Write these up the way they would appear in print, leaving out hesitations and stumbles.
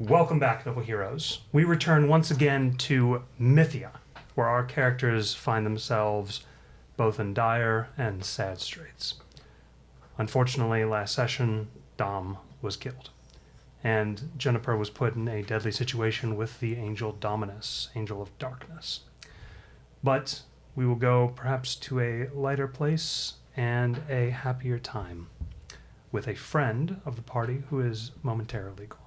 Welcome back, Noble Heroes. We return once again to Mythia, where our characters find themselves both in dire and sad straits. Unfortunately, last session, Dom was killed, and Juniper was put in a deadly situation with the Angel Dominus, Angel of Darkness. But we will go perhaps to a lighter place and a happier time with a friend of the party who is momentarily gone.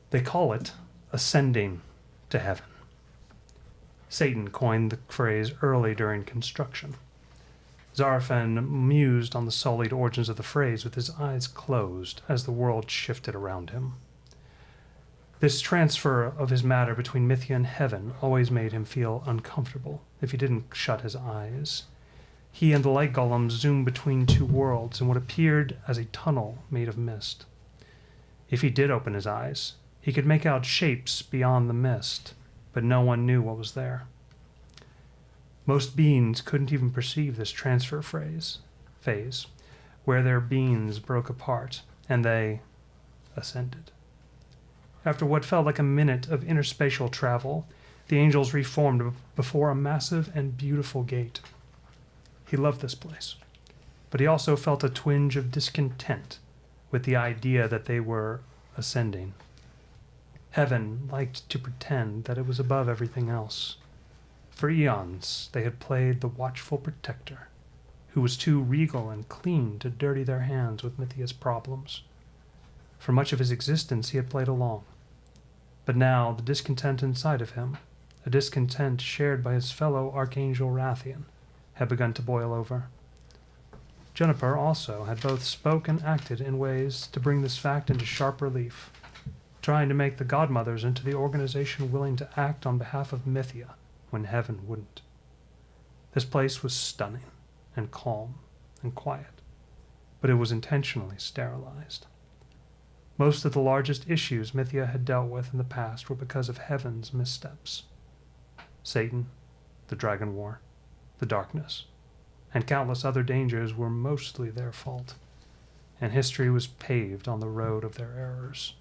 They call it ascending to heaven. Satan coined the phrase early during construction. Zarafan mused on the sullied origins of the phrase with his eyes closed as the world shifted around him. This transfer of his matter between Mythia and heaven always made him feel uncomfortable if he didn't shut his eyes. He and the light golem zoomed between two worlds in what appeared as a tunnel made of mist. If he did open his eyes, he could make out shapes beyond the mist, but no one knew what was there. Most beings couldn't even perceive this transfer phase, where their beings broke apart and they ascended. After what felt like a minute of interspatial travel, the angels reformed before a massive and beautiful gate. He loved this place, but he also felt a twinge of discontent with the idea that they were ascending. Heaven liked to pretend that it was above everything else. For eons, they had played the watchful protector, who was too regal and clean to dirty their hands with Mythia's problems. For much of his existence, he had played along. But now, the discontent inside of him, a discontent shared by his fellow Archangel Rathian, had begun to boil over. Juniper also had both spoke and acted in ways to bring this fact into sharp relief, trying to make the Godmothers into the organization willing to act on behalf of Mythia when heaven wouldn't. This place was stunning and calm and quiet, but it was intentionally sterilized. Most of the largest issues Mythia had dealt with in the past were because of heaven's missteps. Satan, the Dragon War, the darkness, and countless other dangers were mostly their fault, and history was paved on the road of their errors.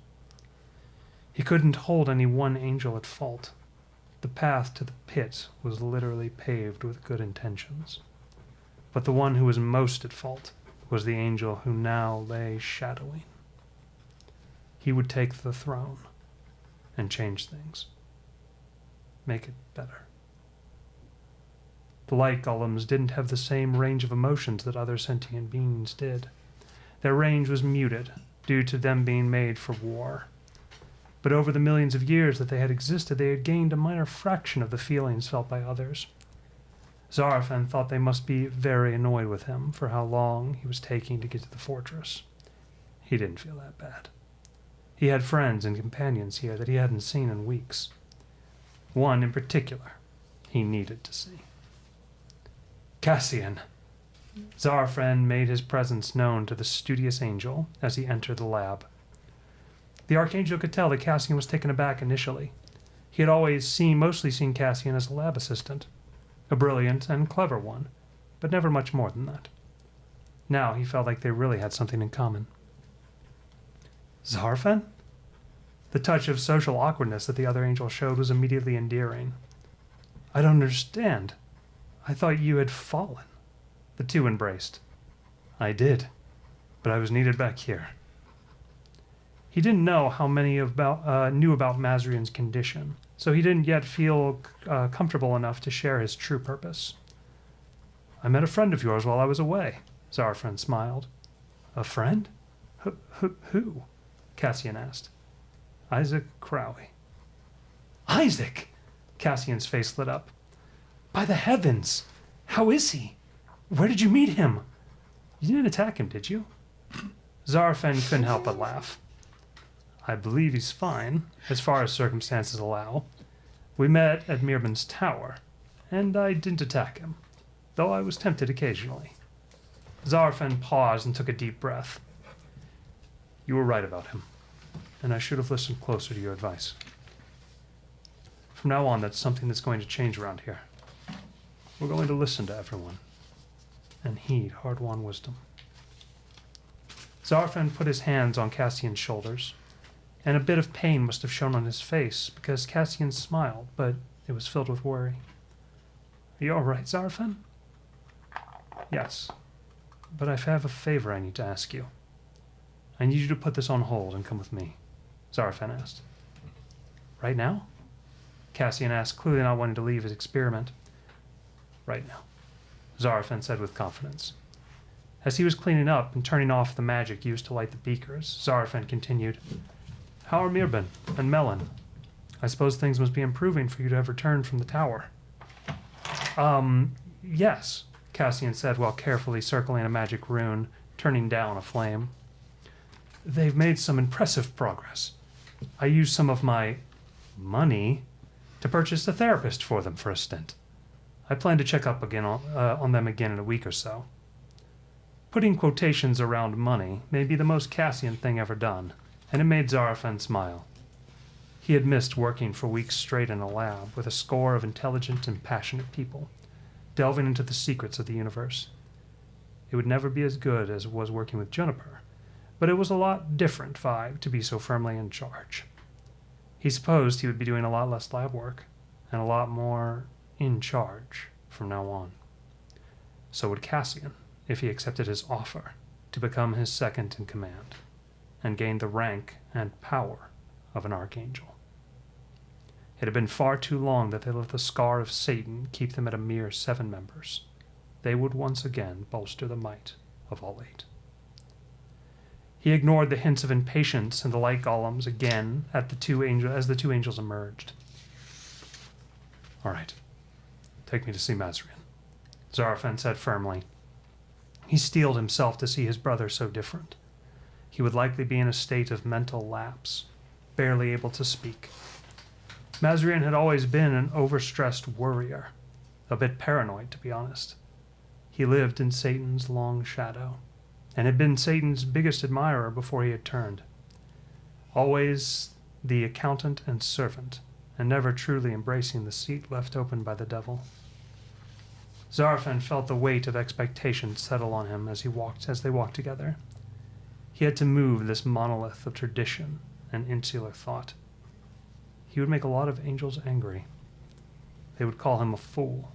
He couldn't hold any one angel at fault. The path to the pit was literally paved with good intentions. But the one who was most at fault was the angel who now lay shadowing. He would take the throne and change things. Make it better. The light golems didn't have the same range of emotions that other sentient beings did. Their range was muted due to them being made for war. But over the millions of years that they had existed, they had gained a minor fraction of the feelings felt by others. Zarafan thought they must be very annoyed with him for how long he was taking to get to the fortress. He didn't feel that bad. He had friends and companions here that he hadn't seen in weeks. One in particular he needed to see. Cassian. Zarafan made his presence known to the studious angel as he entered the lab. The Archangel could tell that Cassian was taken aback initially. He had always mostly seen Cassian as a lab assistant, a brilliant and clever one, but never much more than that. Now he felt like they really had something in common. Zarafan? The touch of social awkwardness that the other angel showed was immediately endearing. I don't understand. I thought you had fallen. The two embraced. I did, but I was needed back here. He didn't know how many knew about Mazrian's condition, so he didn't yet feel comfortable enough to share his true purpose. I met a friend of yours while I was away, Zarafan smiled. A friend? Who? Cassian asked. Isaac Crowley. Isaac! Cassian's face lit up. By the heavens! How is he? Where did you meet him? You didn't attack him, did you? Zarafan couldn't help but laugh. I believe he's fine, as far as circumstances allow. We met at Mirban's tower, and I didn't attack him, though I was tempted occasionally. Zarafan paused and took a deep breath. You were right about him, and I should have listened closer to your advice. From now on, that's something that's going to change around here. We're going to listen to everyone and heed hard-won wisdom. Zarfan put his hands on Cassian's shoulders, and a bit of pain must have shown on his face because Cassian smiled, but it was filled with worry. Are you all right, Zarfan? Yes, but I have a favor I need to ask you. I need you to put this on hold and come with me, Zarfan asked. Right now? Cassian asked, clearly not wanting to leave his experiment. Right now, Zarfan said with confidence. As he was cleaning up and turning off the magic used to light the beakers, Zarfan continued, How are Mirbin and Melon? I suppose things must be improving for you to have returned from the tower. Yes, Cassian said while carefully circling a magic rune, turning down a flame. They've made some impressive progress. I used some of my money to purchase a therapist for them for a stint. I plan to check up again on them again in a week or so. Putting quotations around money may be the most Cassian thing ever done, and it made Zarfan smile. He had missed working for weeks straight in a lab with a score of intelligent and passionate people, delving into the secrets of the universe. It would never be as good as it was working with Juniper, but it was a lot different vibe to be so firmly in charge. He supposed he would be doing a lot less lab work, and a lot more in charge from now on. So would Cassian, if he accepted his offer to become his second in command, and gain the rank and power of an archangel. It had been far too long that they let the scar of Satan keep them at a mere 7 members. They would once again bolster the might of all 8. He ignored the hints of impatience in the light golems again as the two angels emerged. All right, take me to see Mazrian, Zarfan said firmly. He steeled himself to see his brother so different. He would likely be in a state of mental lapse, barely able to speak. Mazrian had always been an overstressed worrier, a bit paranoid to be honest. He lived in Satan's long shadow, and had been Satan's biggest admirer before he had turned. Always the accountant and servant, and never truly embracing the seat left open by the devil. Zarfan felt the weight of expectation settle on him as they walked together. He had to move this monolith of tradition and insular thought. He would make a lot of angels angry. They would call him a fool,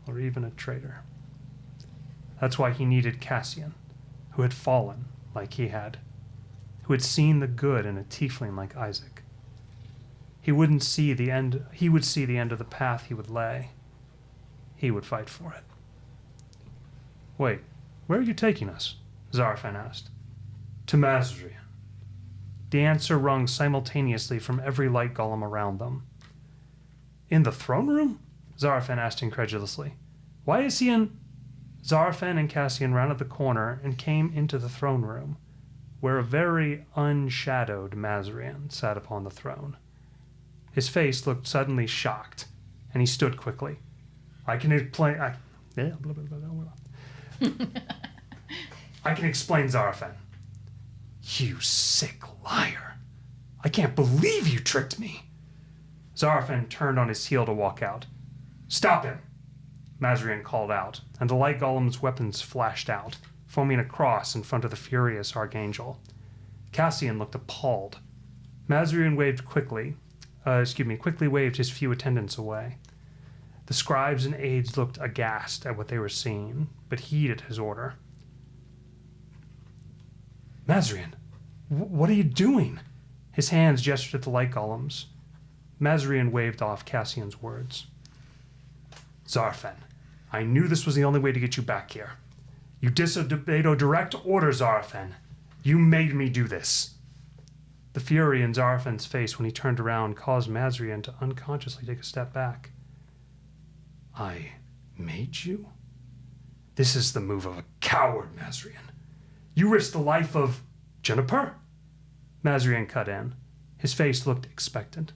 or even a traitor. That's why he needed Cassian, who had fallen like he had, who had seen the good in a tiefling like Isaac. He would see the end of the path he would lay. He would fight for it. Wait, where are you taking us? Zarfan asked. To Mazrian. The answer rung simultaneously from every light golem around them. In the throne room? Zarfan asked incredulously. Why is he in... Zarfan and Cassian rounded the corner and came into the throne room, where a very unshadowed Mazrian sat upon the throne. His face looked suddenly shocked, and he stood quickly. I can explain, Zarfan. You sick liar. I can't believe you tricked me. Zarfan turned on his heel to walk out. Stop him, Mazrian called out, and the light golem's weapons flashed out, forming a cross in front of the furious archangel. Cassian looked appalled. Mazrian quickly waved his few attendants away. The scribes and aides looked aghast at what they were seeing, but heeded his order. Mazrian, what are you doing? His hands gestured at the light golems. Mazrian waved off Cassian's words. Zarfan, I knew this was the only way to get you back here. You disobeyed a direct order, Zarfan. You made me do this. The fury in Zarfan's face when he turned around caused Mazrian to unconsciously take a step back. I made you? This is the move of a coward, Mazrian. You risked the life of Juniper? Mazrian cut in. His face looked expectant.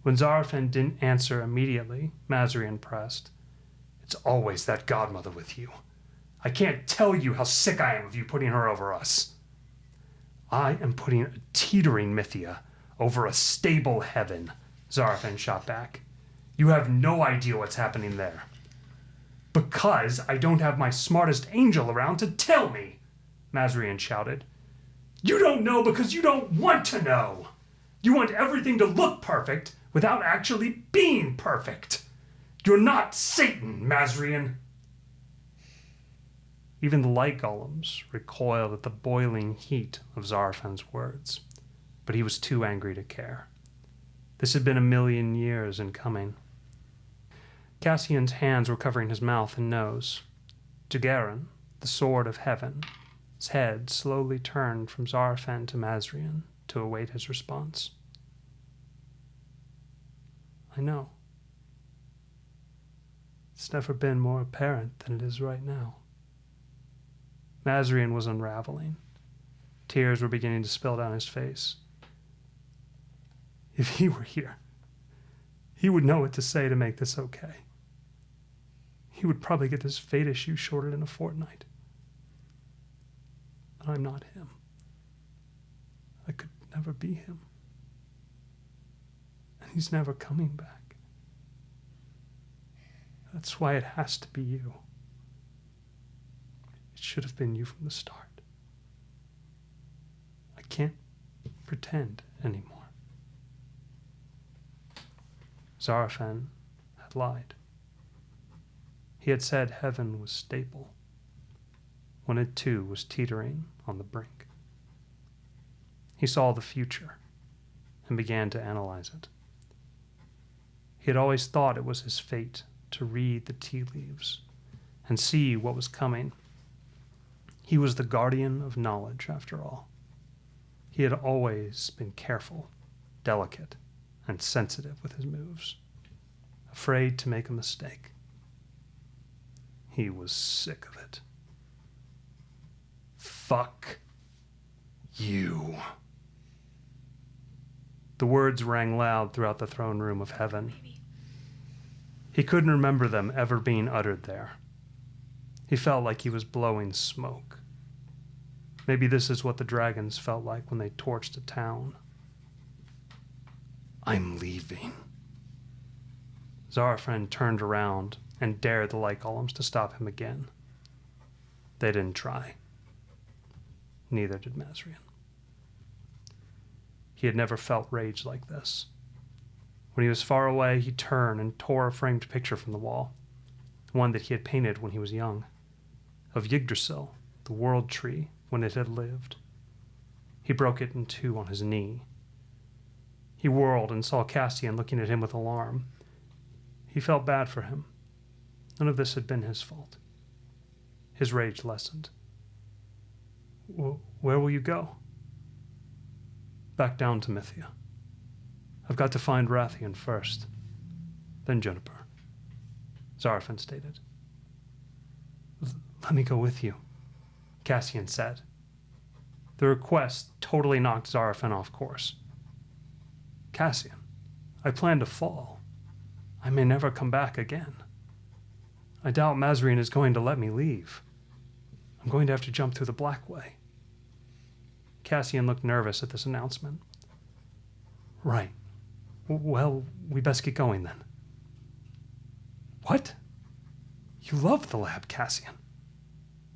When Zarfan didn't answer immediately, Mazrian pressed. It's always that godmother with you. I can't tell you how sick I am of you putting her over us. I am putting a teetering Mythia over a stable heaven, Zarfan shot back. You have no idea what's happening there. Because I don't have my smartest angel around to tell me, Mazrian shouted. You don't know because you don't want to know. You want everything to look perfect without actually being perfect. You're not Satan, Mazrian. Even the light golems recoiled at the boiling heat of Zarfan's words, but he was too angry to care. This had been 1,000,000 years in coming. Cassian's hands were covering his mouth and nose. Jagarin, the sword of heaven, his head slowly turned from Zarfan to Mazrian to await his response. I know. It's never been more apparent than it is right now. Mazrian was unraveling. Tears were beginning to spill down his face. If he were here, he would know what to say to make this okay. He would probably get this fate issue shorted in a fortnight. But I'm not him. I could never be him. And he's never coming back. That's why it has to be you. It should have been you from the start. I can't pretend anymore. Zarfan had lied. He had said heaven was stable, when it too was teetering on the brink. He saw the future and began to analyze it. He had always thought it was his fate to read the tea leaves and see what was coming. He was the guardian of knowledge, after all. He had always been careful, delicate, and sensitive with his moves, afraid to make a mistake. He was sick of it. Fuck you. The words rang loud throughout the throne room of heaven. He couldn't remember them ever being uttered there. He felt like he was blowing smoke. Maybe this is what the dragons felt like when they torched a town. I'm leaving. Zarfan turned around and dared the light golems to stop him again. They didn't try. Neither did Mazrian. He had never felt rage like this. When he was far away, he turned and tore a framed picture from the wall, one that he had painted when he was young, of Yggdrasil, the world tree, when it had lived. He broke it in two on his knee. He whirled and saw Cassian looking at him with alarm. He felt bad for him. None of this had been his fault. His rage lessened. Where will you go? Back down to Mythia. I've got to find Rathian first, then Juniper, Zarfan stated. Let me go with you, Cassian said. The request totally knocked Zarfan off course. Cassian, I plan to fall. I may never come back again. I doubt Mazrian is going to let me leave. I'm going to have to jump through the Black Way. Cassian looked nervous at this announcement. Right. Well, we best get going then. What? You love the lab, Cassian.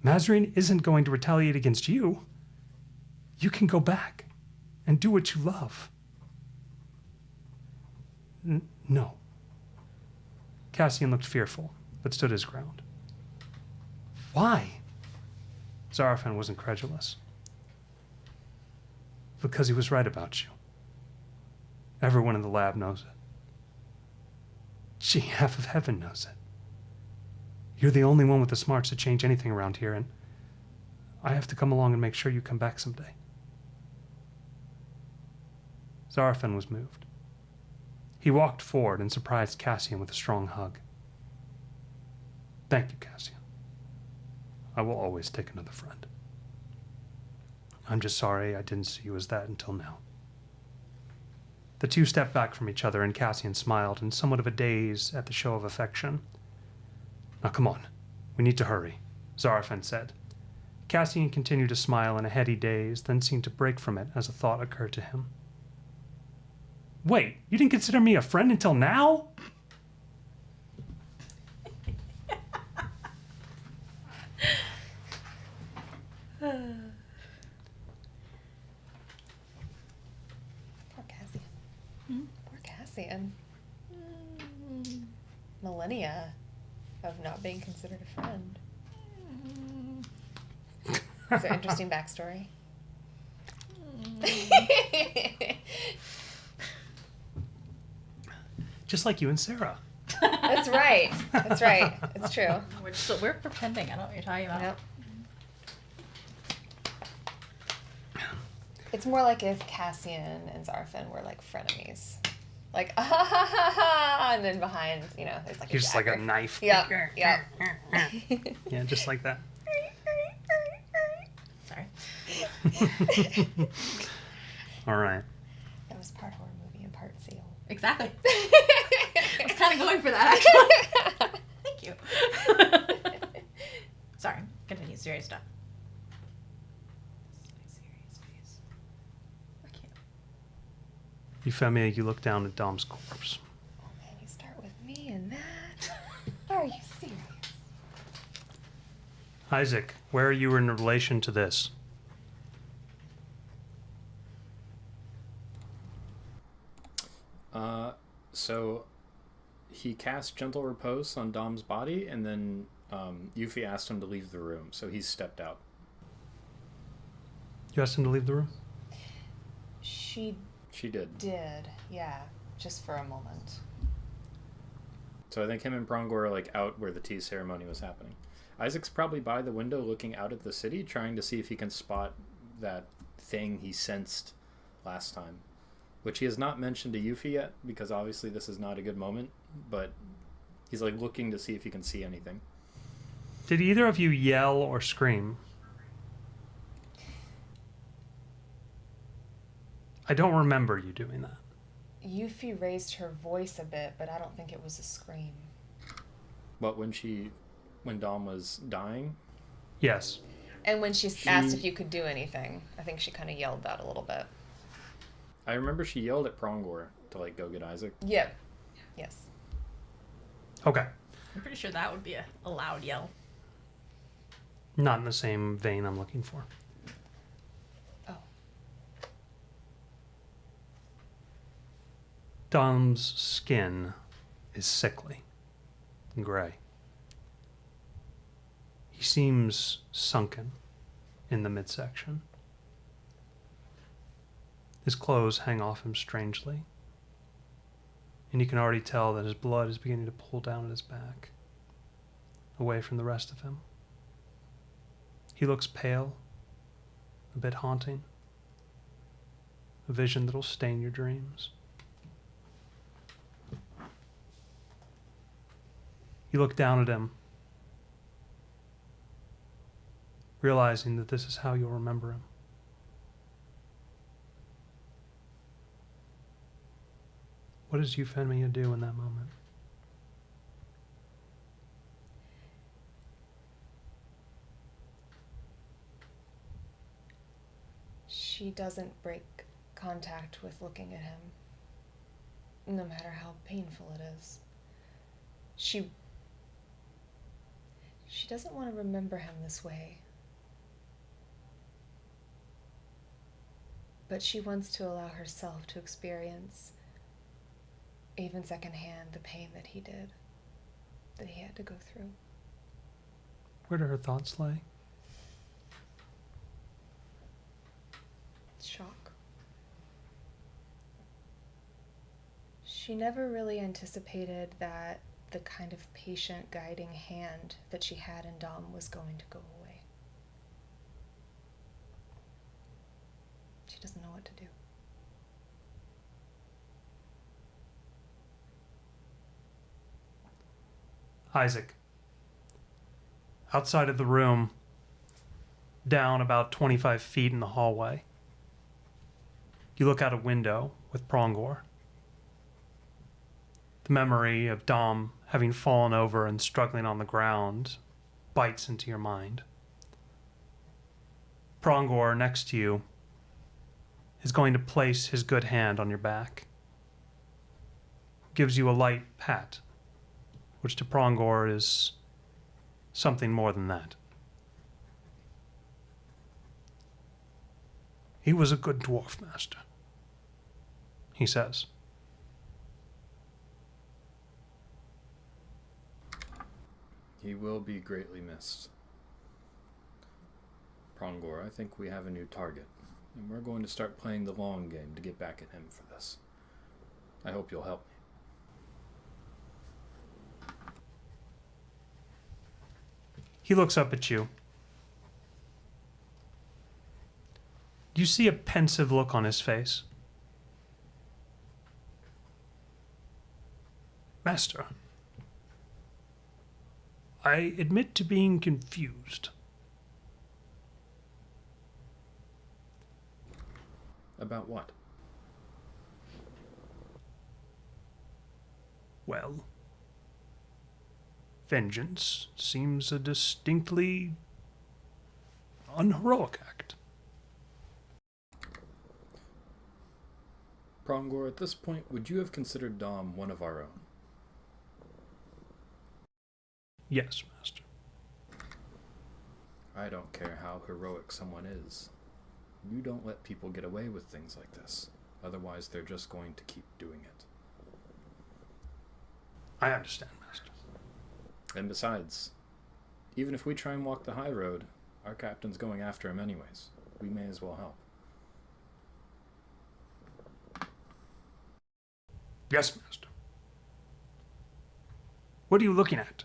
Mazrian isn't going to retaliate against you. You can go back and do what you love. No. Cassian looked fearful, but stood his ground. Why? Zarfan was incredulous. Because he was right about you. Everyone in the lab knows it. Gee, half of heaven knows it. You're the only one with the smarts to change anything around here, and I have to come along and make sure you come back someday. Zarfan was moved. He walked forward and surprised Cassian with a strong hug. Thank you, Cassian. I will always take another friend. I'm just sorry I didn't see you as that until now. The two stepped back from each other, and Cassian smiled in somewhat of a daze at the show of affection. Now come on, we need to hurry, Zarfan said. Cassian continued to smile in a heady daze, then seemed to break from it as a thought occurred to him. Wait, you didn't consider me a friend until now? millennia of not being considered a friend. It's an interesting backstory. Just like you and Sarah. That's right. That's right. It's true. We're pretending. I don't know what you're talking about. Yep. It's more like if Cassian and Zarfin were like frenemies. Like, ah, ha, ha, ha, ha, and then behind, you know, there's like He's a just like a dagger. knife. Yep, yep. Yeah, just like that. Sorry. All right. That was part horror movie and part seal. Exactly. I was kind of going for that, actually. Thank you. Sorry. Continue. Serious stuff. Serious face. I can't. Euphemia, you look down at Dom's corpse. Oh man, you start with me and that? Are you serious? Isaac, where are you in relation to this? So he cast Gentle Repose on Dom's body, and then Yuffie asked him to leave the room, so he's stepped out. You asked him to leave the room? She did. Yeah, just for a moment. So I think him and Prongor are like out where the tea ceremony was happening. Isaac's probably by the window looking out at the city, trying to see if he can spot that thing he sensed last time, which he has not mentioned to Yuffie yet, because obviously this is not a good moment, but he's like looking to see if he can see anything. Did either of you yell or scream? I don't remember you doing that. Yuffie raised her voice a bit, but I don't think it was a scream. But when Dom was dying? Yes. And when she asked if you could do anything, I think she kind of yelled that a little bit. I remember she yelled at Prongor to like go get Isaac. Yep. Yes. Okay. I'm pretty sure that would be a loud yell. Not in the same vein I'm looking for. Oh. Dom's skin is sickly and gray. He seems sunken in the midsection. His clothes hang off him strangely, and you can already tell that his blood is beginning to pool down at his back, away from the rest of him. He looks pale, a bit haunting, a vision that'll stain your dreams. You look down at him, realizing that this is how you'll remember him. What does Euphemia do in that moment? She doesn't break contact with looking at him, no matter how painful it is. She doesn't want to remember him this way. But she wants to allow herself to experience, even secondhand, the pain that he did, that he had to go through. Where do her thoughts lay? Shock. She never really anticipated that the kind of patient guiding hand that she had in Dom was going to go away. She doesn't know what to do. Isaac. Outside of the room, down about 25 feet in the hallway, you look out a window with Prongor. The memory of Dom having fallen over and struggling on the ground bites into your mind. Prongor, next to you, is going to place his good hand on your back. Gives you a light pat, which to Prongor is something more than that. He was a good dwarf master, he says. He will be greatly missed. Prongor, I think we have a new target, and we're going to start playing the long game to get back at him for this. I hope you'll help me. He looks up at you. You see a pensive look on his face. Master, I admit to being confused. About what? Well, vengeance seems a distinctly unheroic act. Prongor, at this point, would you have considered Dom one of our own? Yes, Master. I don't care how heroic someone is. You don't let people get away with things like this. Otherwise, they're just going to keep doing it. I understand, Master. And besides, even if we try and walk the high road, our captain's going after him anyways. We may as well help. Yes, Master. What are you looking at?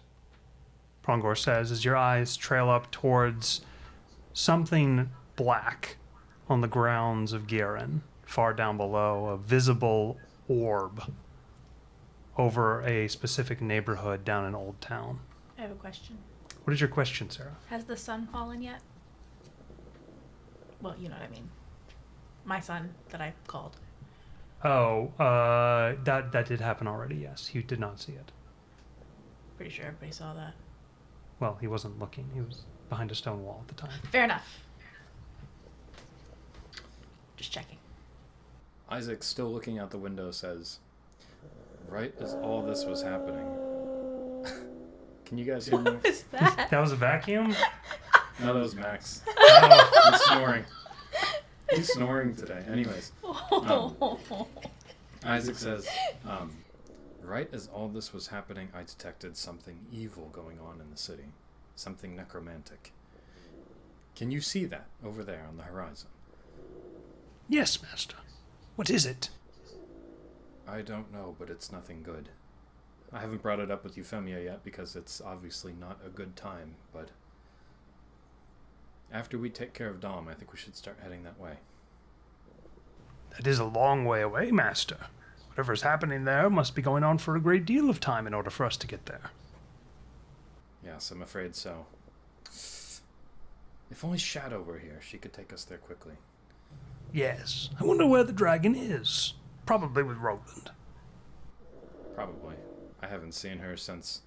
Prongor says as your eyes trail up towards something black on the grounds of Garen, far down below, a visible orb over a specific neighborhood down in Old Town. I have a question. What is your question, Sarah? Has the sun fallen yet? Well, you know what I mean. My son that I called. Oh, that did happen already, yes. You did not see it. Pretty sure everybody saw that. Well, he wasn't looking. He was behind a stone wall at the time. Fair enough. Just checking. Isaac, still looking out the window, says, right as all this was happening. Can you guys hear me? What was that? That was a vacuum? No, that was Max. Oh. He's snoring. He's snoring today. Anyways. Isaac says, right as all this was happening, I detected something evil going on in the city. Something necromantic. Can you see that over there on the horizon? Yes, Master. What is it? I don't know, but it's nothing good. I haven't brought it up with Euphemia yet because it's obviously not a good time, but after we take care of Dom, I think we should start heading that way. That is a long way away, Master. Whatever's happening there must be going on for a great deal of time in order for us to get there. Yes, I'm afraid so. If only Shadow were here, she could take us there quickly. Yes. I wonder where the dragon is. Probably with Roland. Probably. I haven't seen her since,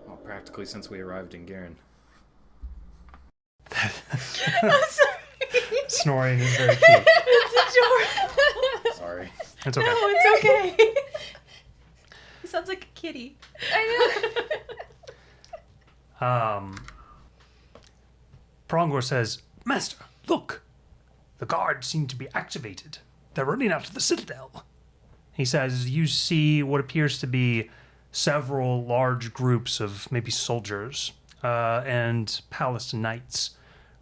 well, practically since we arrived in Garen. I'm sorry. Snoring is very cute. It's adorable. Sorry. It's okay. No, it's okay. He sounds like a kitty. I know. Prongor says, Master, look! The guards seem to be activated. They're running out of the citadel. He says, you see what appears to be several large groups of maybe soldiers and palace knights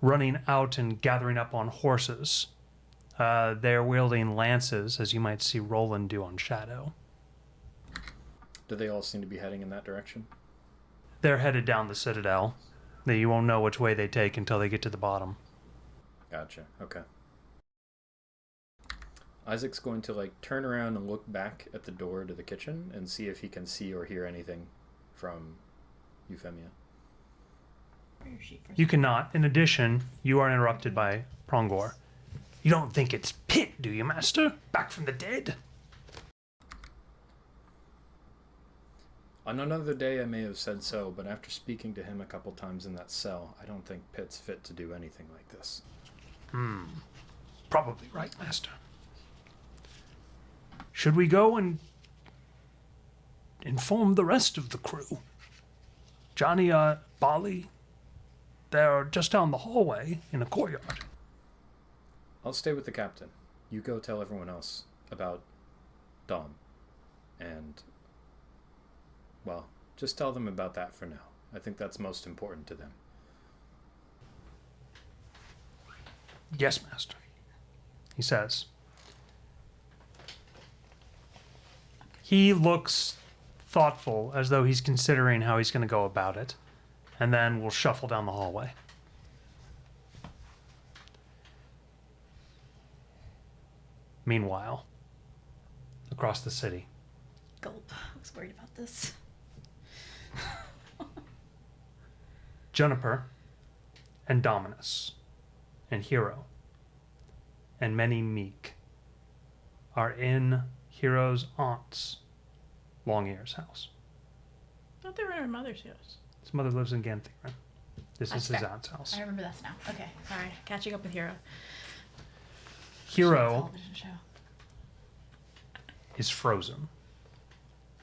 running out and gathering up on horses. They're wielding lances, as you might see Roland do on Shadow. Do they all seem to be heading in that direction? They're headed down the citadel. You won't know which way they take until they get to the bottom. Gotcha. Okay. Isaac's going to turn around and look back at the door to the kitchen and see if he can see or hear anything from Euphemia. You cannot. In addition, you are interrupted by Prongor. You don't think it's Pitt, do you, Master? Back from the dead? On another day I may have said so, but after speaking to him a couple times in that cell, I don't think Pitt's fit to do anything like this. Probably right, Master. Should we go and inform the rest of the crew? Johnny, Bali, they're just down the hallway in a courtyard. I'll stay with the captain. You go tell everyone else about Dom. And, well, just tell them about that for now. I think that's most important to them. Yes, master, he says. He looks thoughtful, as though he's considering how he's going to go about it, and then we'll shuffle down the hallway. Meanwhile, across the city. Gulp. I was worried about this. Juniper and Dominus and Hero and many meek are in Hero's aunt's Long Ear's house. I thought they were in her mother's house. His mother lives in Gantherin. This That's is his fair. aunt's house. I remember this now. Okay, sorry. Catching up with Hero. Hero Television show. is frozen,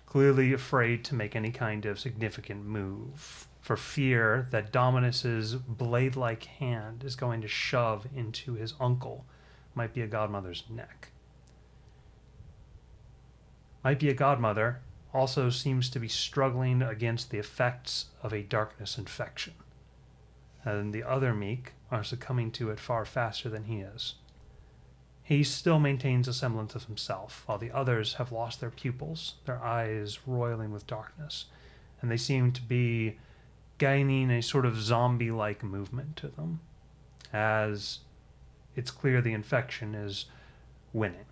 clearly afraid to make any kind of significant move, for fear that Dominus's blade-like hand is going to shove into his uncle, Might Be a Godmother's neck. Might Be a Godmother also seems to be struggling against the effects of a darkness infection, and the other meek are succumbing to it far faster than he is. He still maintains a semblance of himself, while the others have lost their pupils, their eyes roiling with darkness, and they seem to be gaining a sort of zombie-like movement to them, as it's clear the infection is winning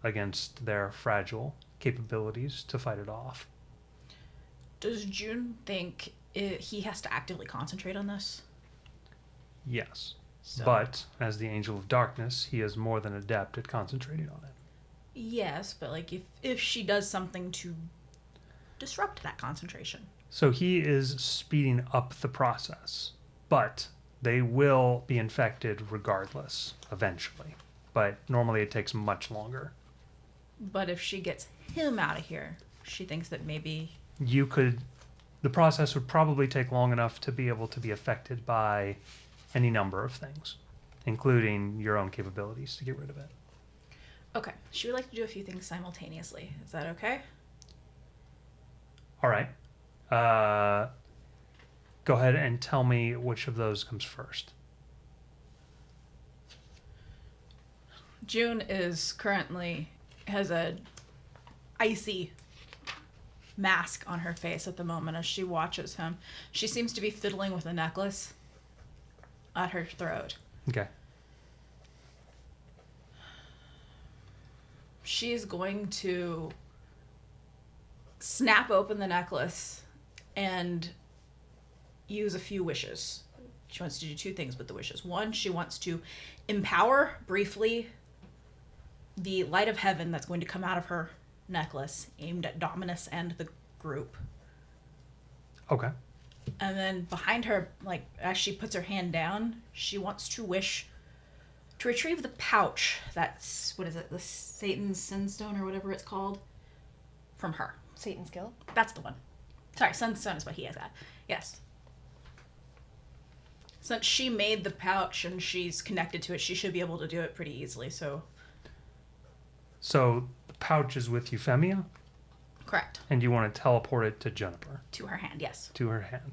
against their fragile capabilities to fight it off. Does June think he has to actively concentrate on this? Yes. So, But, as the Angel of Darkness, he is more than adept at concentrating on it. yes, but like if she does something to disrupt that concentration. So he is speeding up the process, but they will be infected regardless, eventually. But normally it takes much longer. But if she gets him out of here, she thinks that maybe... The process would probably take long enough to be able to be affected by any number of things, including your own capabilities to get rid of it. Okay, she would like to do a few things simultaneously. Is that okay? All right. Go ahead and tell me which of those comes first. June has a icy mask on her face at the moment as she watches him. She seems to be fiddling with a necklace at her throat. Okay. She's going to snap open the necklace and use a few wishes. She wants to do two things with the wishes. One, she wants to empower briefly the light of heaven that's going to come out of her necklace, aimed at Dominus and the group. Okay. And then behind her, like as she puts her hand down, she wants to wish to retrieve the pouch that's, what is it, the Satan's Sunstone or whatever it's called, from her. Satan's Guild. That's the one. Sorry, Sunstone is what he has at. Yes. Since she made the pouch and she's connected to it, she should be able to do it pretty easily, so... So the pouch is with Euphemia, Correct. and you want to teleport it to Juniper, To her hand, yes. to her hand.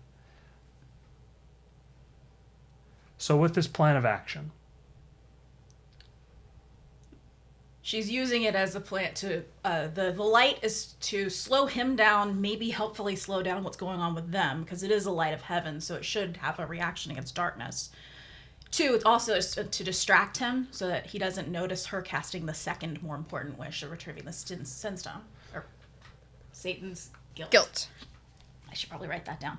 So with this plan of action, She's using it as a plant to... the light is to slow him down, maybe helpfully slow down what's going on with them, because it is a light of heaven, so it should have a reaction against darkness. Two, it's also to distract him so that he doesn't notice her casting the second more important wish of retrieving the Sunstone. Or Satan's Guilt. I should probably write that down.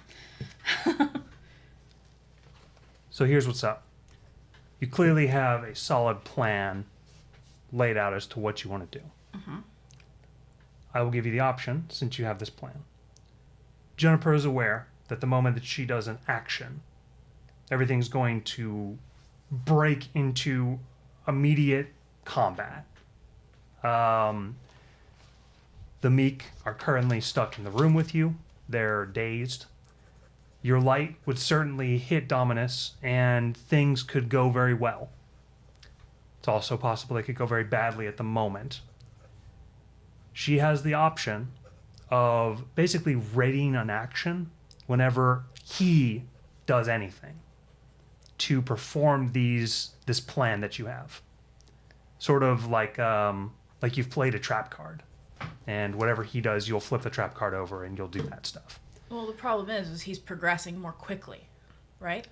so here's what's up. You clearly have a solid plan laid out as to what you want to do. Mm-hmm. I will give you the option, since you have this plan. Juniper is aware that the moment that she does an action, everything's going to break into immediate combat. The meek are currently stuck in the room with you. They're dazed. Your light would certainly hit Dominus, and things could go very well. It's also possible they could go very badly at the moment. She has the option of basically readying an action whenever he does anything to perform this plan that you have. Sort of like you've played a trap card, and whatever he does, you'll flip the trap card over and you'll do that stuff. Well, the problem is he's progressing more quickly, right?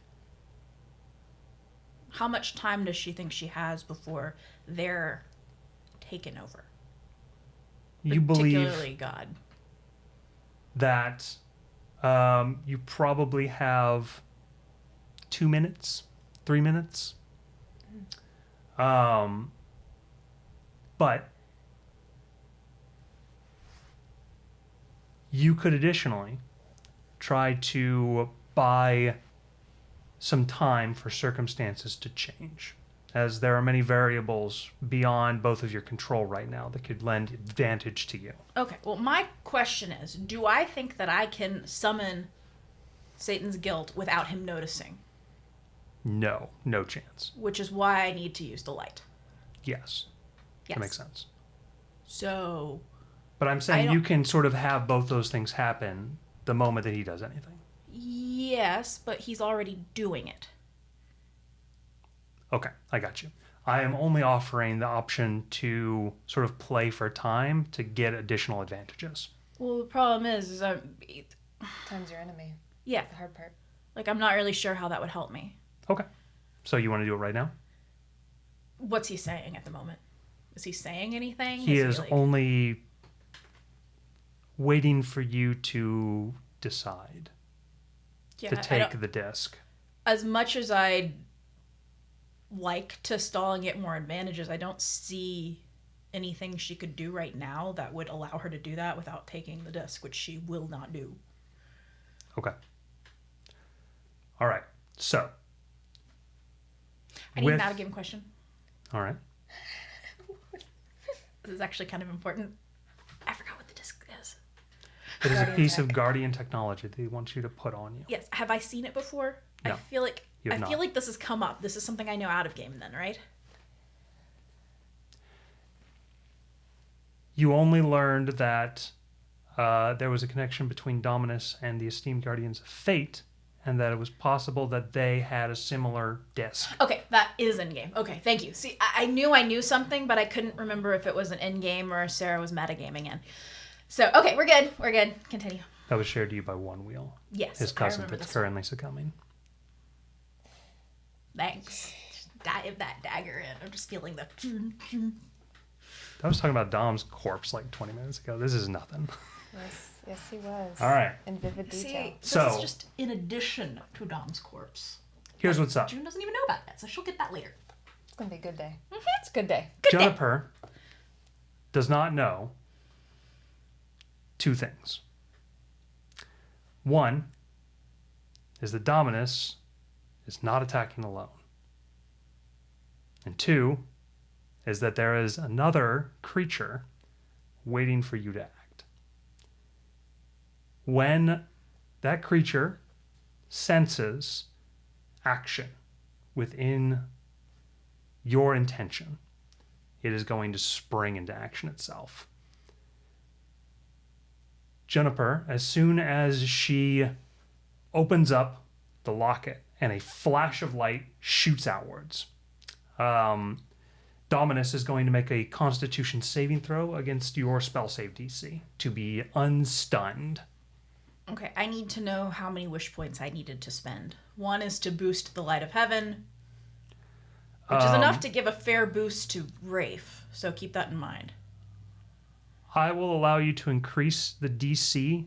How much time does she think she has before they're taken over? You believe Particularly God. that you probably have 2 minutes, 3 minutes. But you could additionally try to buy some time for circumstances to change, as there are many variables beyond both of your control right now that could lend advantage to you. Okay, well, my question is, do I think that I can summon Satan's guilt without him noticing? No chance. Which is why I need to use the light. Yes. That makes sense. So... But I'm saying you can sort of have both those things happen the moment that he does anything. Yes, but he's already doing it. Okay, I got you. I am only offering the option to sort of play for time to get additional advantages. Well, the problem is Time's your enemy. yeah, That's the hard part. like I'm not really sure how that would help me. Okay. So you want to do it right now? What's he saying at the moment? Is he saying anything? He is like... only waiting for you to decide Yeah, to take the disc. As much as I'd like to stall and get more advantages, I don't see anything she could do right now that would allow her to do that without taking the disc, which she will not do. Okay. All right. So. I need an out-of-game question. All right. This is actually kind of important. I forgot what the disc is. It is a piece of Guardian technology that he wants you to put on you. Yes. Have I seen it before? No. I feel like not. this has come up. This is something I know out of game then, right? You only learned that there was a connection between Dominus and the esteemed Guardians of Fate, and that it was possible that they had a similar disc. Okay, that is in game. Okay, thank you. See, I knew something, but I couldn't remember if it was an in game or Sarah was metagaming in. So, okay, we're good. We're good. Continue. That was shared to you by One Wheel. Yes, His I cousin remember that's this one. currently succumbing. Thanks. Dive that dagger in. I'm just feeling the... I was talking about Dom's corpse like 20 minutes ago. This is nothing. Yes, he was. All right. In vivid detail. See, this So- is just in addition to Dom's corpse. Here's what's up. June doesn't even know about that, so she'll get that later. It's gonna be a good day. It's a good day. Juniper does not know two things. One is that Dominus is not attacking alone. And two is that there is another creature waiting for you to act. When that creature senses action within your intention, it is going to spring into action itself. Juniper, as soon as she opens up the locket and a flash of light shoots outwards, Dominus is going to make a Constitution saving throw against your spell save DC to be unstunned. Okay, I need to know how many wish points I needed to spend. One is to boost the light of heaven, which is enough to give a fair boost to Rafe, so keep that in mind. I will allow you to increase the DC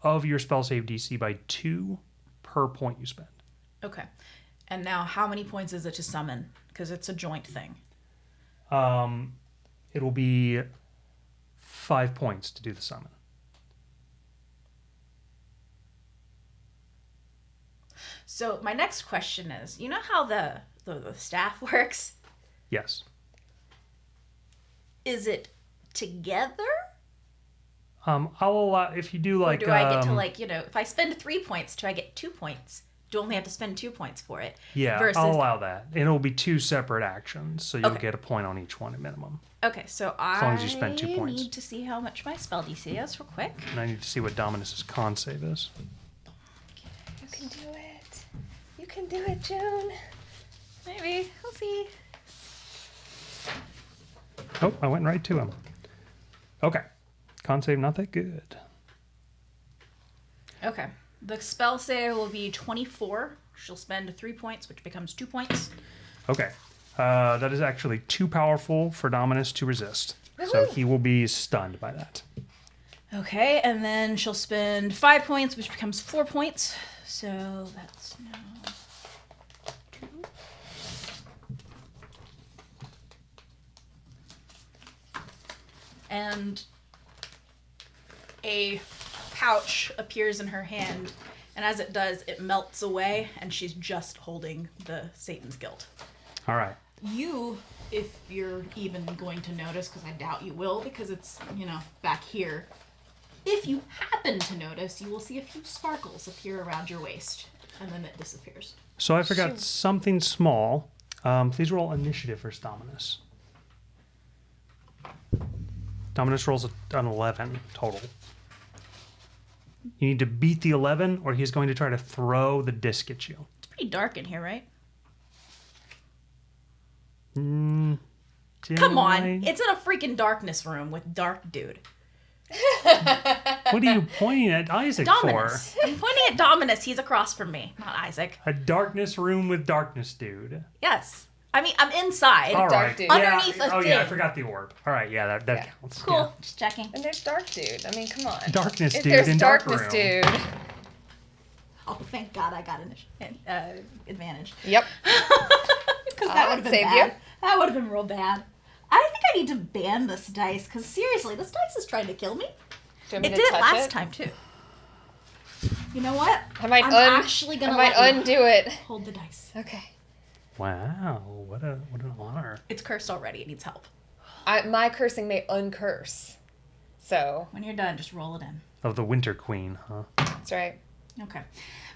of your spell save DC by 2 per point you spend. Okay, and now how many points is it to summon? Because it's a joint thing. It will be 5 points to do the summon. So my next question is, you know how the staff works? Yes. Is it together? I'll allow, if you do like... Or do I get to like, if I spend 3 points, do I get 2 points? Do I only have to spend 2 points for it? Yeah, versus... I'll allow that. And it'll be 2 separate actions, so you'll Okay. get a point on each one at minimum. Okay, so As long as you spend 2 points. need to see how much my spell DC is real quick. And I need to see what Dominus's con save is. can do it. You can do it, June. Maybe. We'll see. Oh, I went right to him. Okay. Con save not that good. Okay. The spell save will be 24. She'll spend 3 points, which becomes 2 points. Okay. That is actually too powerful for Dominus to resist. So he will be stunned by that. Okay, and then she'll spend 5 points, which becomes 4 points. So that's now 2. And a pouch appears in her hand, and as it does, it melts away, and she's just holding the Satan's Guilt. All right. You, if you're even going to notice, because I doubt you will, because it's, back here. If you happen to notice, you will see a few sparkles appear around your waist, and then it disappears. So I forgot something small. Please roll initiative for Dominus. Dominus rolls an 11 total. You need to beat the 11, or he's going to try to throw the disc at you. It's pretty dark in here, right? Dim Come on, light. it's in a freaking darkness room with dark dude. What are you pointing at Isaac Dominus. for? I'm pointing at Dominus. He's across from me, not Isaac. A darkness room with darkness, dude. Yes. I mean, I'm inside. All right. dude. Underneath a Oh, yeah, I thing. forgot the orb. All right, yeah, that counts. Cool. Yeah. Just checking. And there's dark dude. I mean, come on. Darkness If dude there's in dark darkness room. dude. Oh, thank God I got advantage. Yep. Because that would have been saved bad. you. That would have been real bad. I think I need to ban this dice, because seriously, this dice is trying to kill me. Do you want me It to did it touch last time, too. You know what? I might I'm actually I going to might let you undo it. hold the dice. Okay. Wow, what an honor. It's cursed already. It needs help. My cursing may uncurse. So, When you're done, just roll it in. Of the Winter Queen, huh? that's right. Okay.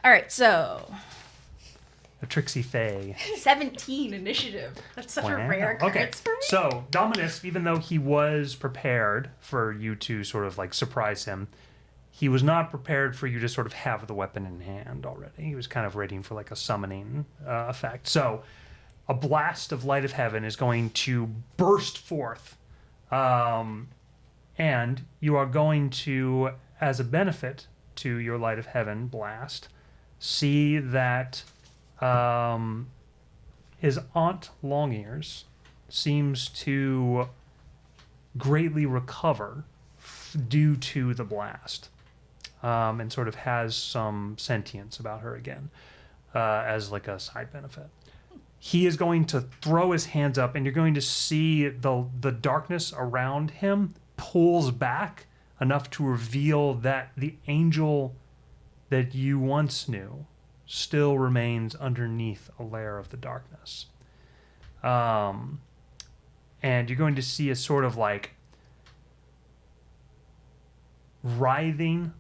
All right, so A tricksy fae. 17 initiative. That's such a rare occurrence Okay, for me. so Dominus, even though he was prepared for you to sort of like surprise him, he was not prepared for you to sort of have the weapon in hand already. He was kind of waiting for like a summoning effect. So a blast of light of heaven is going to burst forth. And you are going to, as a benefit to your light of heaven blast, see that his aunt Longears seems to greatly recover due to the blast, and sort of has some sentience about her again, as like a side benefit. He is going to throw his hands up, and you're going to see the darkness around him pulls back enough to reveal that the angel that you once knew still remains underneath a layer of the darkness. And you're going to see a sort of like writhing,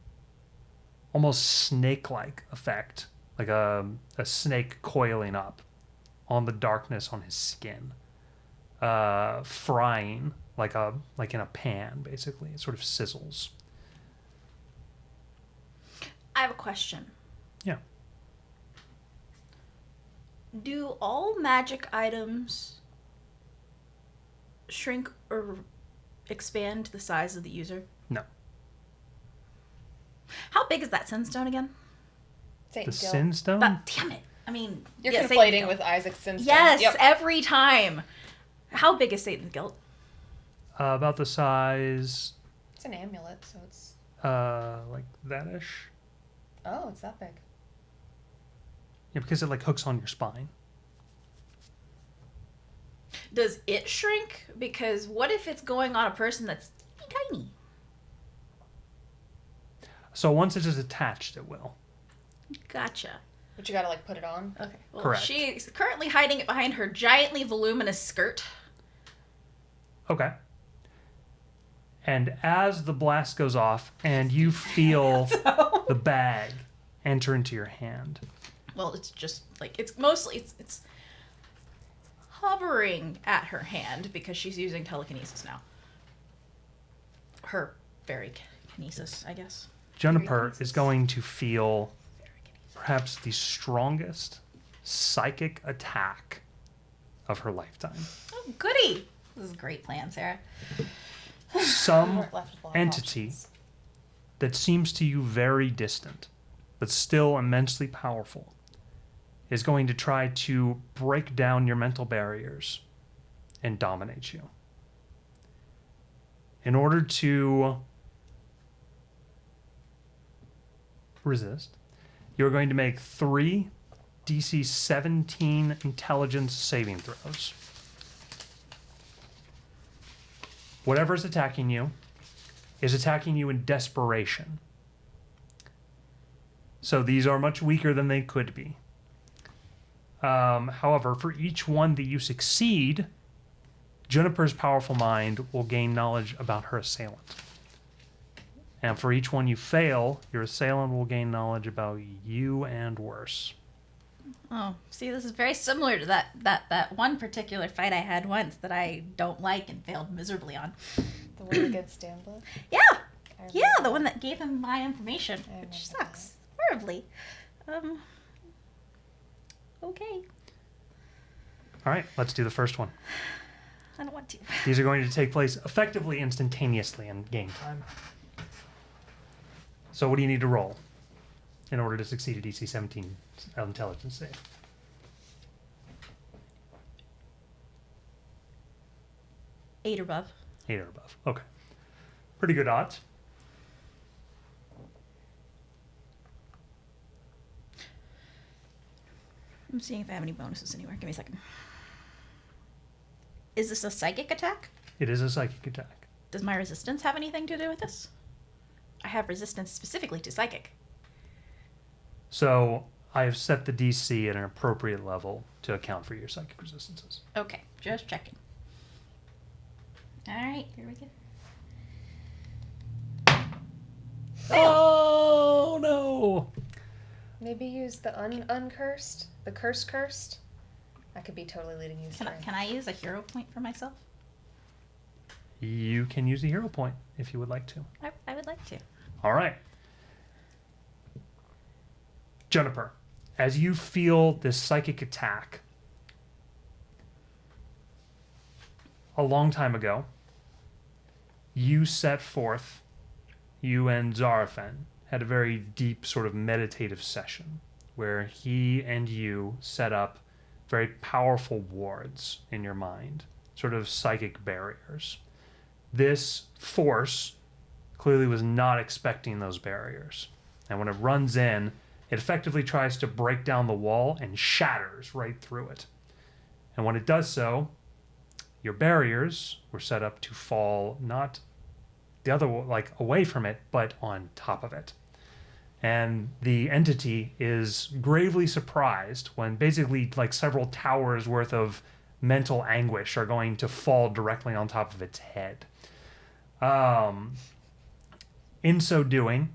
almost snake-like effect, like a snake coiling up on the darkness on his skin, frying like in a pan, basically. It sort of sizzles. I have a question. Yeah. Do all magic items shrink or expand to the size of the user? No. How big is that Sinstone again? Satan The Guild. Sin Stone? Damn it. I mean, You're yeah, conflating Satan's with Guild. Isaac's Sinstone. Yes, Yep. every time. How big is Satan's Guild? About the size, It's an amulet, so it's... like that-ish. Oh, it's that big. Yeah, because it like hooks on your spine. Does it shrink? Because what if it's going on a person that's tiny? So once it is attached, it will. Gotcha. But you gotta, like, put it on. Okay. Well, Correct. she's currently hiding it behind her giantly voluminous skirt. Okay. And as the blast goes off and you feel the bag enter into your hand, Well, it's just like it's mostly it's hovering at her hand because she's using telekinesis now. Her fairy kinesis, I guess. Juniper is going to feel perhaps the strongest psychic attack of her lifetime. Oh, goody! This is a great plan, Sarah. Some Weren't left with a lot of entity options. that seems to you very distant, but still immensely powerful, is going to try to break down your mental barriers and dominate you. In order to resist, you're going to make 3 DC 17 intelligence saving throws. Whatever's attacking you is attacking you in desperation. So these are much weaker than they could be. However, for each one that you succeed, Juniper's powerful mind will gain knowledge about her assailant. And for each one you fail, your assailant will gain knowledge about you and worse. Oh, see, this is very similar to that one particular fight I had once that I don't like and failed miserably on. The one against Danblith? Yeah, I yeah, remember the one that gave him my information, I remember which sucks horribly. Okay, All right, let's do the first one. I don't want to. These are going to take place effectively instantaneously in game time. So what do you need to roll in order to succeed a DC 17 intelligence save? Eight or above. 8 or above. Okay. Pretty good odds. I'm seeing if I have any bonuses anywhere. Give me a second. Is this a psychic attack? It is a psychic attack. Does my resistance have anything to do with this? I have resistance specifically to psychic. So I have set the DC at an appropriate level to account for your psychic resistances. Okay, just checking. All right, here we go. Oh no! Maybe use the uncursed, the cursed. I could be totally leading you astray. Can I use a hero point for myself? You can use a hero point if you would like to. I would like to. All right. Juniper, as you feel this psychic attack, a long time ago, you set forth, you and Zarafan had a very deep sort of meditative session where he and you set up very powerful wards in your mind, sort of psychic barriers. This force clearly was not expecting those barriers. And when it runs in, it effectively tries to break down the wall and shatters right through it. And when it does so, your barriers were set up to fall not the other, like away from it, but on top of it. And the entity is gravely surprised when basically like several towers worth of mental anguish are going to fall directly on top of its head. In so doing,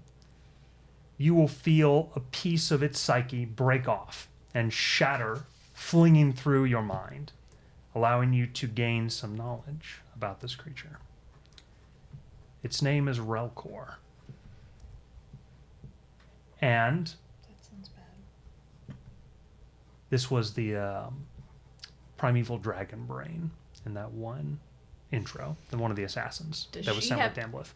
you will feel a piece of its psyche break off and shatter, flinging through your mind, allowing you to gain some knowledge about this creature. Its name is Relkor. And That sounds bad. this was the primeval dragon brain in that one intro, and one of the assassins Does that was she sent with have- Damblith.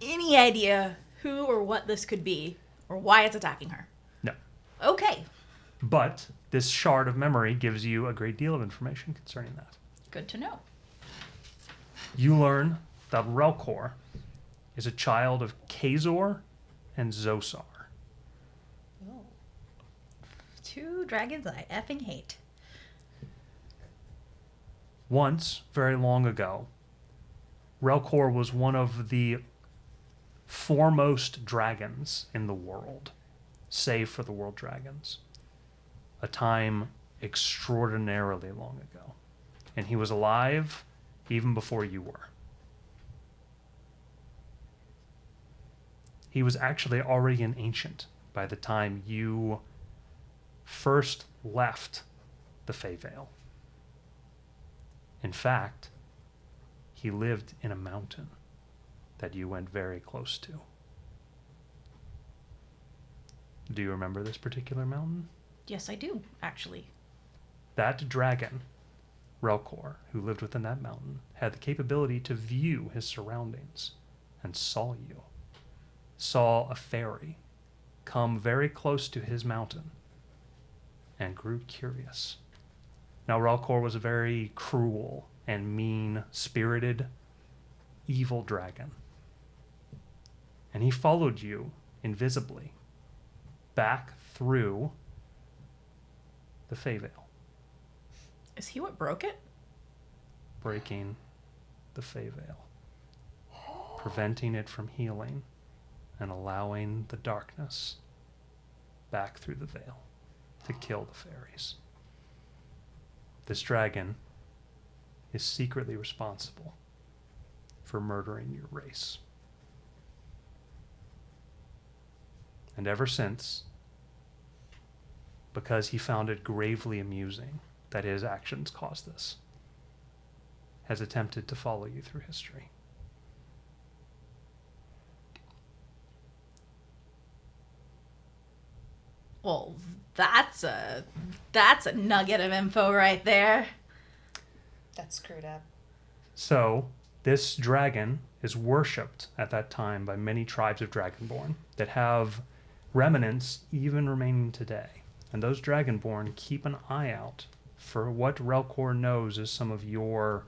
Any idea who or what this could be, or why it's attacking her? No. Okay, But this shard of memory gives you a great deal of information concerning that. good to know. You learn that Relkor is a child of Kazor and Zosar. Oh. Two dragons I effing hate. Once, very long ago, Relkor was one of the foremost dragons in the world, save for the world dragons. A time extraordinarily long ago. And he was alive even before you were. He was actually already an ancient by the time you first left the Fey Vale. In fact, he lived in a mountain that you went very close to. Do you remember this particular mountain? Yes, I do, actually. That dragon, Relkor, who lived within that mountain, had the capability to view his surroundings and saw you. Saw a fairy come very close to his mountain and grew curious. Now, Relkor was a very cruel and mean-spirited, evil dragon. And he followed you invisibly back through the Feyvale, Is he what broke it? breaking the Feyvale, preventing it from healing and allowing the darkness back through the veil to kill the fairies. This dragon is secretly responsible for murdering your race. And ever since, because he found it gravely amusing that his actions caused this, has attempted to follow you through history. Well, that's a nugget of info right there. That's screwed up. So, this dragon is worshipped at that time by many tribes of Dragonborn that have remnants even remaining today. And those Dragonborn keep an eye out for what Relkor knows is some of your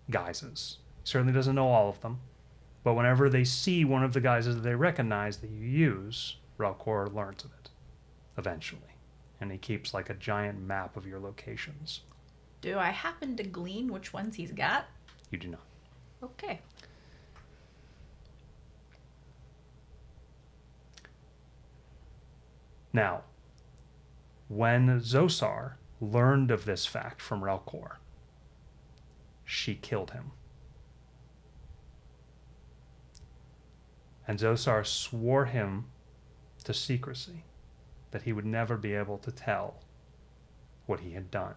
guises. He certainly doesn't know all of them, but whenever they see one of the guises that they recognize that you use, Relkor learns of it eventually. And he keeps like a giant map of your locations. Do I happen to glean which ones he's got? You do not. Okay. Now, when Zosar learned of this fact from Relkor, she killed him. And Zosar swore him to secrecy, that he would never be able to tell what he had done,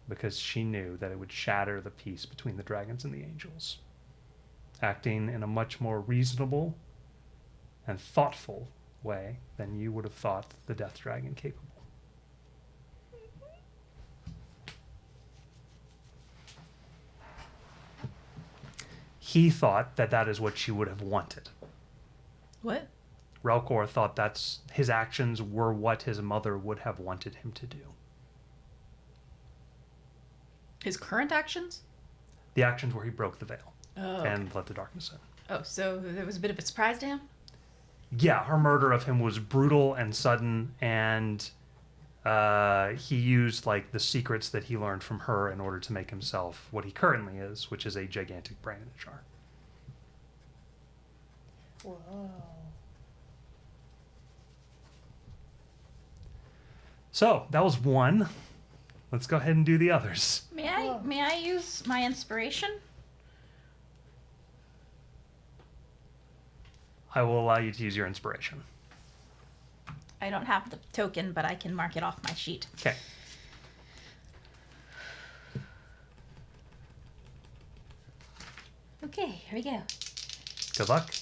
because she knew that it would shatter the peace between the dragons and the angels. Acting in a much more reasonable and thoughtful way than you would have thought the Death Dragon capable. He thought that that is what she would have wanted. What? Relkor thought that's his actions were what his mother would have wanted him to do. His current actions? The actions where he broke the veil Oh. and let the darkness in. Oh, so there was a bit of a surprise to him? Yeah, her murder of him was brutal and sudden, and he used like the secrets that he learned from her in order to make himself what he currently is, which is a gigantic brain in a jar. Whoa. So that was one. Let's go ahead and do the others. May I use my inspiration? I will allow you to use your inspiration. I don't have the token, but I can mark it off my sheet. Okay. Okay, here we go. Good luck.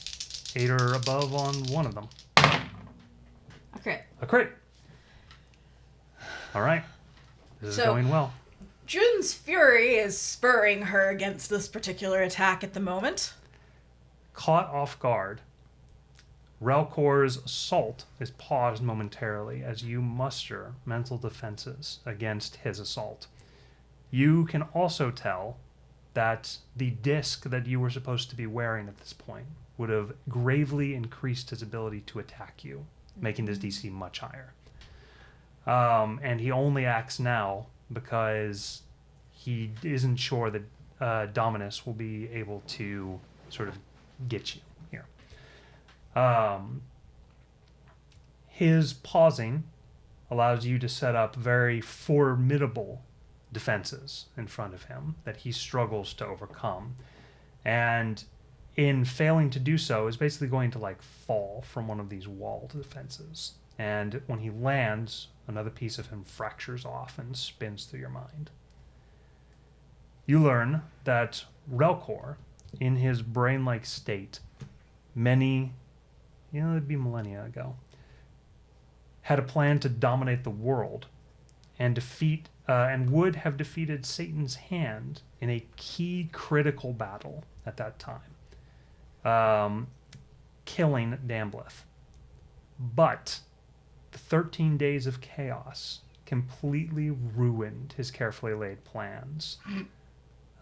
8 or above on one of them. Okay. A crit. All right. This is So- going well. Jun's fury is spurring her against this particular attack at the moment. Caught off guard, Relkor's assault is paused momentarily as you muster mental defenses against his assault. You can also tell that the disc that you were supposed to be wearing at this point would have gravely increased his ability to attack you, making this DC much higher. And he only acts now because he isn't sure that Dominus will be able to sort of get you here. His pausing allows you to set up very formidable defenses in front of him that he struggles to overcome. And in failing to do so, is basically going to like fall from one of these walled defenses. And when he lands, another piece of him fractures off and spins through your mind. You learn that Relkor, in his brain-like state, it'd be millennia ago, had a plan to dominate the world and and would have defeated Satan's hand in a key critical battle at that time, killing Dambleth. But the 13 days of chaos completely ruined his carefully laid plans.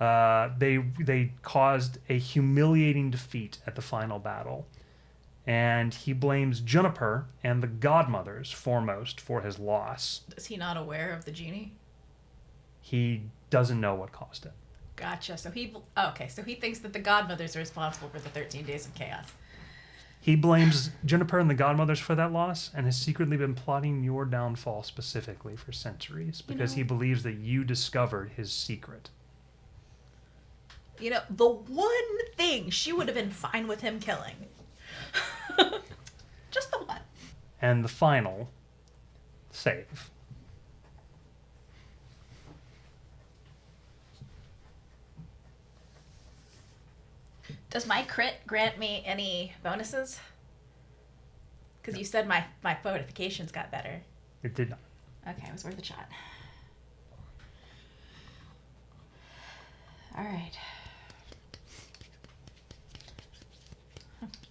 They caused a humiliating defeat at the final battle, and he blames Juniper and the Godmothers foremost for his loss. Is he not aware of the genie? He doesn't know what caused it. Gotcha. So he thinks that the Godmothers are responsible for the 13 days of chaos. He blames Juniper and the Godmothers for that loss and has secretly been plotting your downfall specifically for centuries because he believes that you discovered his secret. You know, the one thing she would have been fine with him killing. Just the one. And the final save. Does my crit grant me any bonuses? Because you said my fortifications got better. It did not. Okay, it was worth a shot. All right.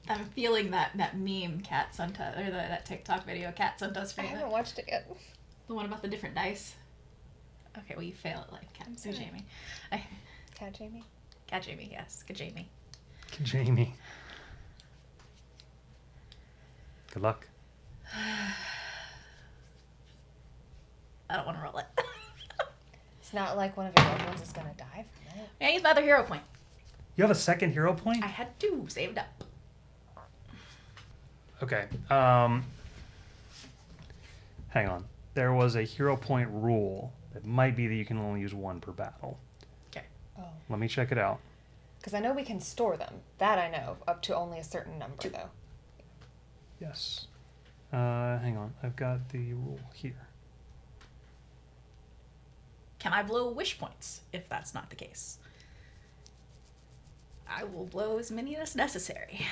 I'm feeling that meme Cat Sunta, or that TikTok video Cat Sunta's I favorite. haven't watched it yet. The one about the different dice. Okay, well you fail at life, Cat. So sorry. Jamie. Okay. Cat Jamie? Cat Jamie, yes. Good Jamie. Jamie. Good luck. I don't want to roll it. It's not like one of your loved ones is going to die from it. I use my other hero point. You have a second hero point? I had two saved up. Okay. Hang on. There was a hero point rule that might be that you can only use one per battle. Okay. Oh. Let me check it out. Because I know we can store them. That I know. Up to only a certain number, though. Yes. Hang on. I've got the rule here. Can I blow wish points if that's not the case? I will blow as many as necessary.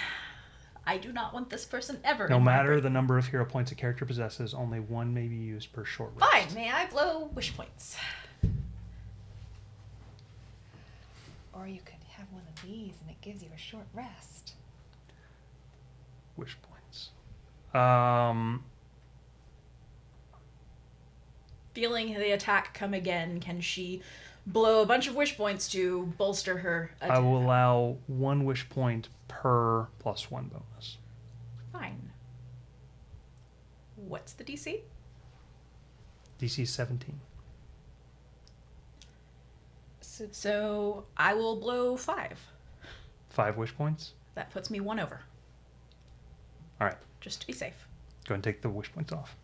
I do not want this person ever. No in my matter brain. the number of hero points a character possesses, only one may be used per short rest. Fine, may I blow wish points? Or you could have one of these and it gives you a short rest. Wish points. Feeling the attack come again, can she blow a bunch of wish points to bolster her attack? I will allow one wish point per +1 bonus. Fine. What's the DC? DC 17. So I will blow 5. 5 wish points. That puts me 1 over, All right. just to be safe. Go and take the wish points off.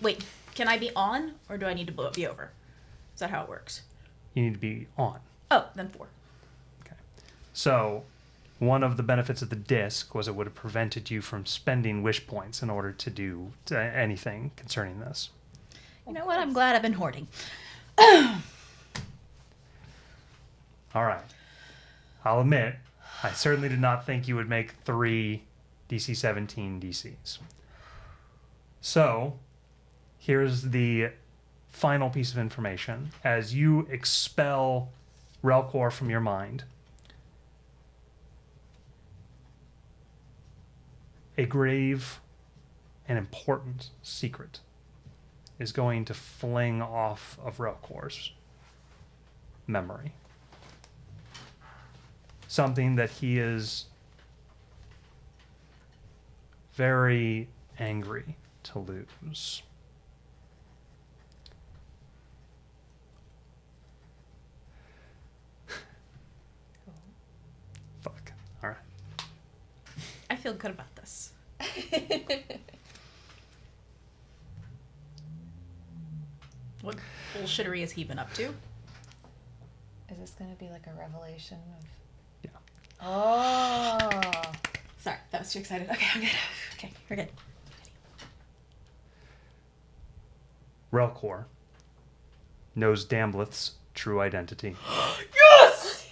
Wait, can I be on, or do I need to be over? Is that how it works? You need to be on. Oh, then 4. Okay. So, one of the benefits of the disc was it would have prevented you from spending wish points in order to do anything concerning this. You know what? I'm glad I've been hoarding. All right. I'll admit, I certainly did not think you would make 3 DC 17 DCs. So, here's the final piece of information. As you expel Relcor from your mind, a grave and important secret is going to fling off of Relcor's memory. Something that he is very angry to lose. Fuck. All right. I feel good about this. What bullshittery has he been up to? Is this going to be like a revelation of... Yeah. Oh. Sorry, that was too excited. Okay, I'm good. Okay, we're good. Relcor knows Dambleth's true identity. Yes!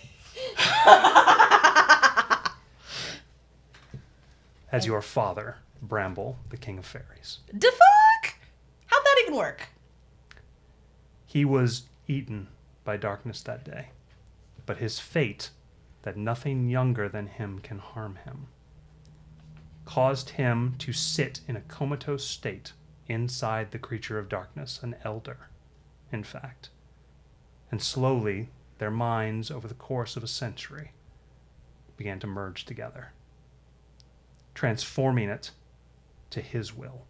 As your father Bramble, the king of fairies. Da fuck? How'd that even work? He was eaten by darkness that day, but his fate, that nothing younger than him can harm him, caused him to sit in a comatose state inside the creature of darkness, an elder, in fact. And slowly, their minds, over the course of a century, began to merge together, transforming it to his will.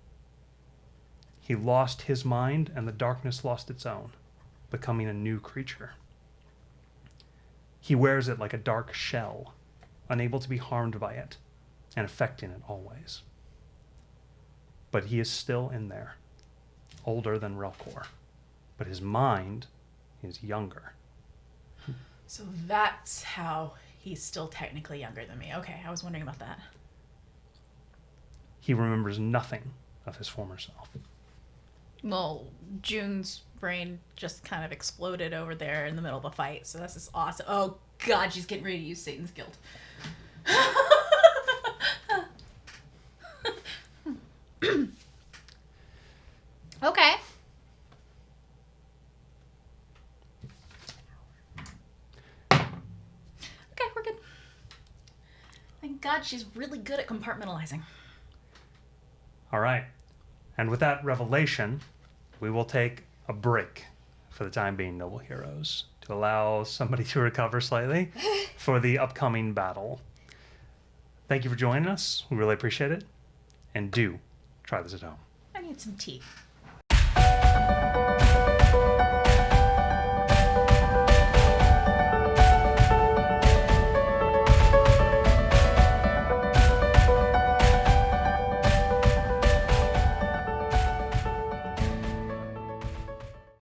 He lost his mind, and the darkness lost its own, becoming a new creature. He wears it like a dark shell, unable to be harmed by it, and affecting it always. But he is still in there, older than Relkor, but his mind is younger. So that's how he's still technically younger than me. Okay, I was wondering about that. He remembers nothing of his former self. Well, June's brain just kind of exploded over there in the middle of a fight, so this is awesome. Oh god, she's getting ready to use Satan's Guild. Okay. Okay, we're good. Thank god she's really good at compartmentalizing. All right. And with that revelation, we will take a break for the time being, noble heroes, to allow somebody to recover slightly for the upcoming battle. Thank you for joining us. We really appreciate it. And do try this at home. I need some tea.